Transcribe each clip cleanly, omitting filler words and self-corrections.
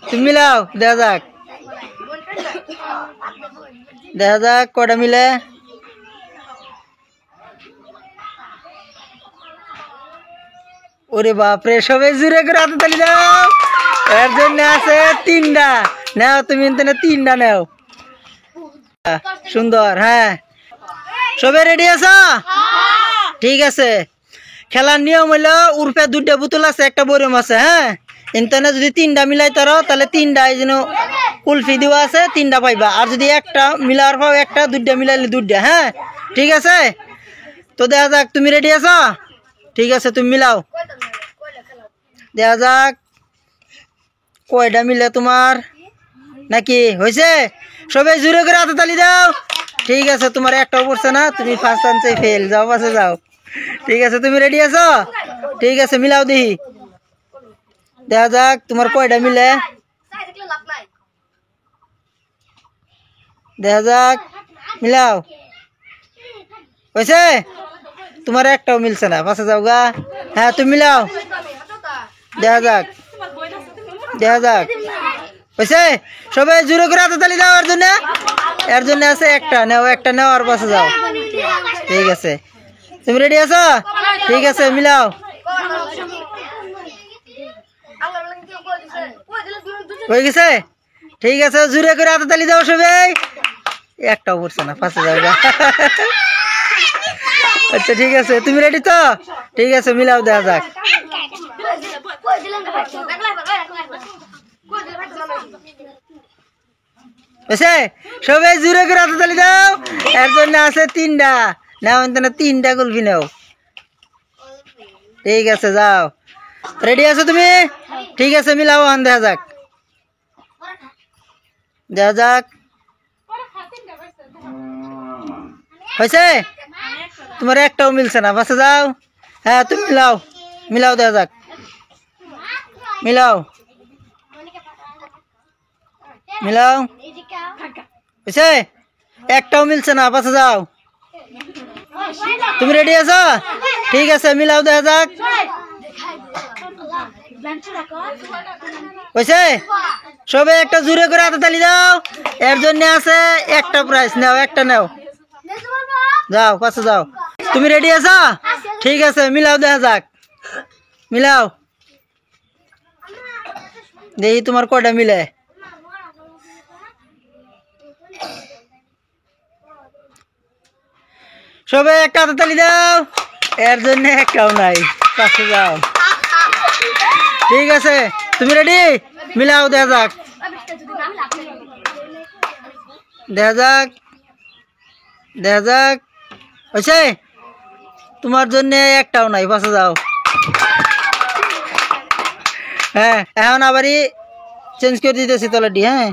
তুমি মিলাও দেখা যাক কটা মিলে। ওরে বাপরে, সবাই জুড়ে করে হাতে তালি দাও। এর জন্য আছে 3টা। নাও তুমি তিনটা নাও। সুন্দর। হ্যাঁ, সবাই রেডি আছো? ঠিক আছে। খেলার নিয়ম হইলো উর্ফে 2টা বোতল আছে, একটা বরম আছে। হ্যাঁ, ইন্টারনেট যদি 3টা মিলাই তারো তাহলে 3টা এই যেন কুলফি দেওয়া আছে, 3টা পাইবা। আর যদি একটা মিলার পাও একটা, 2টা মিলাইলে 2টা। হ্যাঁ, ঠিক আছে। তো দেখা যাক, তুমি রেডি আছো? ঠিক আছে, তুমি মিলাও। দেখা যাক কয়টা মিলে তোমার, নাকি হয়েছে? সবাই জুড়ে করে হাতে তালি দাও। ঠিক আছে, তোমার একটাও পড়ছে না, তুমি ফার্স্ট চান্সে ফেল। যাও পাশে যাও। ঠিক আছে, তুমি রেডি আছো? ঠিক আছে, মিলাও দেখি। দেখা যাক তোমার কয়টা মিলে। দেখা যাক, মিলাও। হয়েছে? তোমার একটাও মিলছে না, পাশে যাও গা। হ্যাঁ, তুমি মিলাও। দেখা যাক হয়েছে? সবাই জুড়ে করে হাতে তালি দাও। এর জন্য আছে একটা নেও, একটা নেও আর পাশে যাও। ঠিক আছে, তুমি রেডি আছো? ঠিক আছে, মিলাও। হয়ে গেছে? ঠিক আছে, জুড়ে করে হাতে তালি দাও সবাই। একটাও পড়ছে না, পাশে যাও গা। আচ্ছা, ঠিক আছে, তুমি রেডি তো? ঠিক আছে, মিলাও। দেখা যাক। সবাই জুড়ে করে হাতে তালি দাও। এর জন্য আছে 3টা। নাও 3টা কুলফি নাও। ঠিক আছে, যাও। রেডি আছো তুমি? ঠিক আছে, মিলাও। দেখা যাক হয়েছে? তোমার একটাও মিলছে না, পাশে যাও। হ্যাঁ, তুমি মিলাও। দেখা যাক, মিলাও। হয়েছে? একটাও মিলছে না, পাশে যাও। তুমি রেডি আছো? ঠিক আছে, মিলাও। দেখা যাক হয়েছে? সবাই একটা জুড়ে করে হাতে তালি দাও। এর জন্য আছে একটা প্রাইজ। নাও, একটা নাও। যাও, পাশে যাও। তুমি রেডি আছো? ঠিক আছে, মিলাও। দেখা যাক, মিলাও দেখি তোমার কয়টা মিলে। সবাই একটা হাতে তালি দাও। এর জন্য একটাও নাই, পাশে যাও। ঠিক আছে, তুমি রেডি? মিলাও। দেখা যাক হয়েছে? তোমার জন্য একটাও নাই, পাশে যাও। হ্যাঁ, এখন আবারই চেঞ্জ করে দিতেছি তলাটি। হ্যাঁ,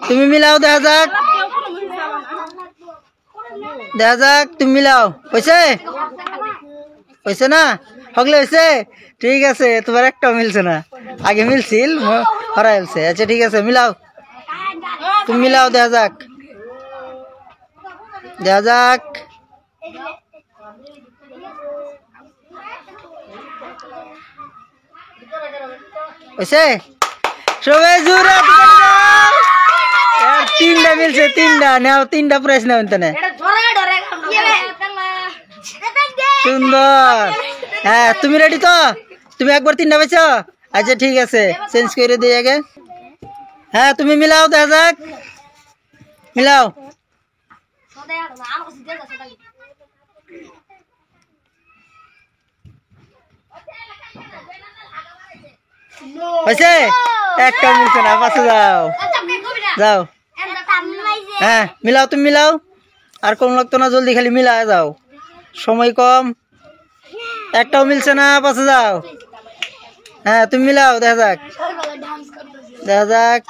তুমি মিলাও। দেখা যাক, তুমি মিলাও। হয়েছে না? হগলে হয়েছে? ঠিক আছে, তোমার একটাও মিলছে না। আগে মিলছিল, হরা ফেলছে। আচ্ছা, ঠিক আছে, মিলাও। তুমি মিলাও। দেখা যাক হয়েছে? সবাই জোরে 3টা মিলছে, 3টা নাও। 3টা প্রাইজ নাও। সুন্দর। হ্যাঁ, তুমি রেডি তো? তুমি একবার 3টা পাইছো? আচ্ছা, ঠিক আছে, চেঞ্জ করে দিই আগে। হ্যাঁ, তুমি মিলাও। দেখা যাক, মিলাও। হয়েছে? একটা মিলছে না, পাশে যাও। হ্যাঁ, মিলাও। তুমি মিলাও। আর কম লাগতো না, জলদি খালি মিলা যাও, সময় কম। একটাও মিলছে না, পাশে যাও। হ্যাঁ, তুমি মিলাও। দেখা যাক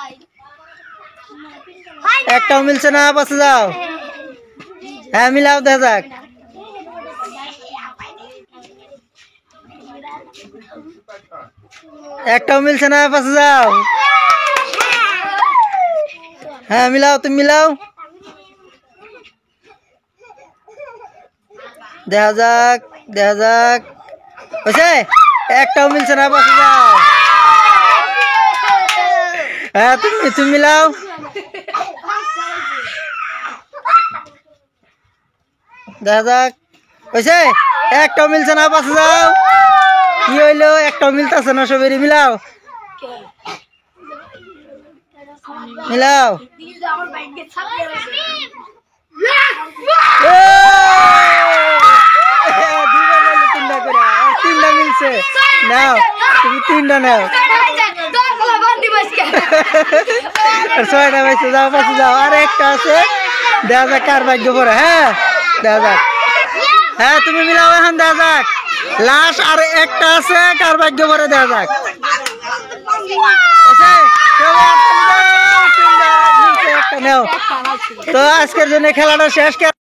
একটাও মিলছে না, পাশে যাও। হ্যাঁ, মিলাও। দেখা যাক একটাও মিলছে না, পাশে যাও। হ্যাঁ, মিলাও। তুমি মিলাও। দেখা যাক হয়েছে? একটাও মিলছে না, পাশে যাও। হ্যাঁ তুমি মিলাও। দেখা যাক হয়েছে, একটাও মিলছে না, পাশে যাও। কি হইলো, একটাও মিলতেছে না, সবেরই মিলাও মিলাও। তিনটা মিলছে, নাও তুমি তিনটা নাও। ছয়টা পাইছে, যাও পাশে যাও। আর একটা আছে, দেখা যাক কার ভাগ্য পড়ে। হ্যাঁ দেখা যাক, হ্যাঁ তুমি মিলাও এখন, দেখা যাক লাস্ট আর একটা আছে, কার ভাগ্য পড়ে দেখা যাক। একটা নাও। তো আজকের জন্য খেলাটা শেষ।